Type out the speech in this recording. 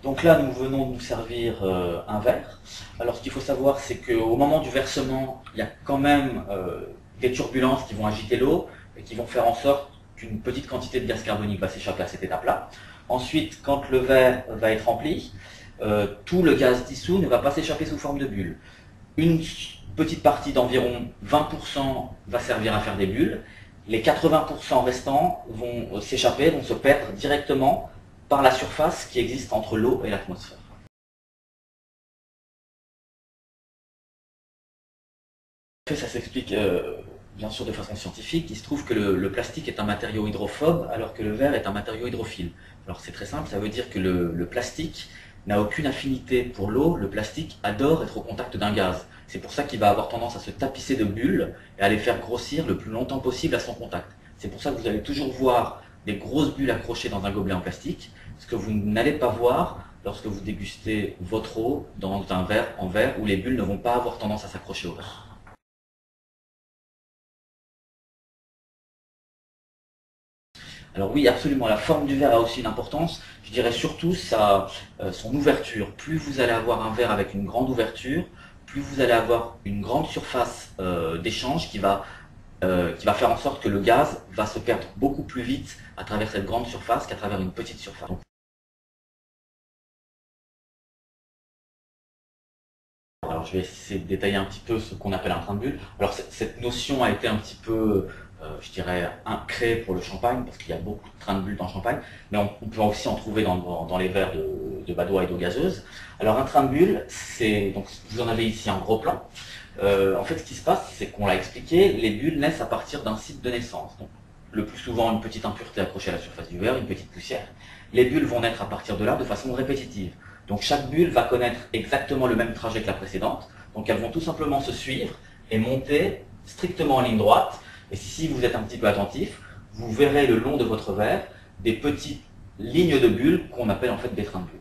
Donc là, nous venons de nous servir un verre. Alors ce qu'il faut savoir, c'est qu'au moment du versement, il y a quand même des turbulences qui vont agiter l'eau et qui vont faire en sorte qu'une petite quantité de gaz carbonique va s'échapper à cette étape-là. Ensuite, quand le verre va être rempli, tout le gaz dissous ne va pas s'échapper sous forme de bulles. Une petite partie d'environ 20% va servir à faire des bulles. Les 80% restants vont s'échapper, vont se perdre directement par la surface qui existe entre l'eau et l'atmosphère. Ça s'explique bien sûr de façon scientifique. Il se trouve que le plastique est un matériau hydrophobe alors que le verre est un matériau hydrophile. Alors c'est très simple, ça veut dire que le plastique n'a aucune affinité pour l'eau. Le plastique adore être au contact d'un gaz. C'est pour ça qu'il va avoir tendance à se tapisser de bulles et à les faire grossir le plus longtemps possible à son contact. C'est pour ça que vous allez toujours voir des grosses bulles accrochées dans un gobelet en plastique, ce que vous n'allez pas voir lorsque vous dégustez votre eau dans un verre en verre où les bulles ne vont pas avoir tendance à s'accrocher au verre. Alors oui, absolument, la forme du verre a aussi une importance. Je dirais surtout son ouverture. Plus vous allez avoir un verre avec une grande ouverture, plus vous allez avoir une grande surface d'échange qui va faire en sorte que le gaz va se perdre beaucoup plus vite à travers cette grande surface qu'à travers une petite surface. Alors je vais essayer de détailler un petit peu ce qu'on appelle un train de bulle. Alors cette notion a été un petit peu, je dirais, créée pour le champagne, parce qu'il y a beaucoup de trains de bulles dans le champagne, mais on peut aussi en trouver dans les verres de badois et d'eau gazeuse. Alors un train de bulle, donc vous en avez ici un gros plan. En fait, ce qui se passe, c'est qu'on l'a expliqué, les bulles naissent à partir d'un site de naissance. Donc, le plus souvent, une petite impureté accrochée à la surface du verre, une petite poussière. Les bulles vont naître à partir de là de façon répétitive. Donc chaque bulle va connaître exactement le même trajet que la précédente. Donc elles vont tout simplement se suivre et monter strictement en ligne droite. Et si vous êtes un petit peu attentif, vous verrez le long de votre verre des petites lignes de bulles qu'on appelle en fait des trains de bulles.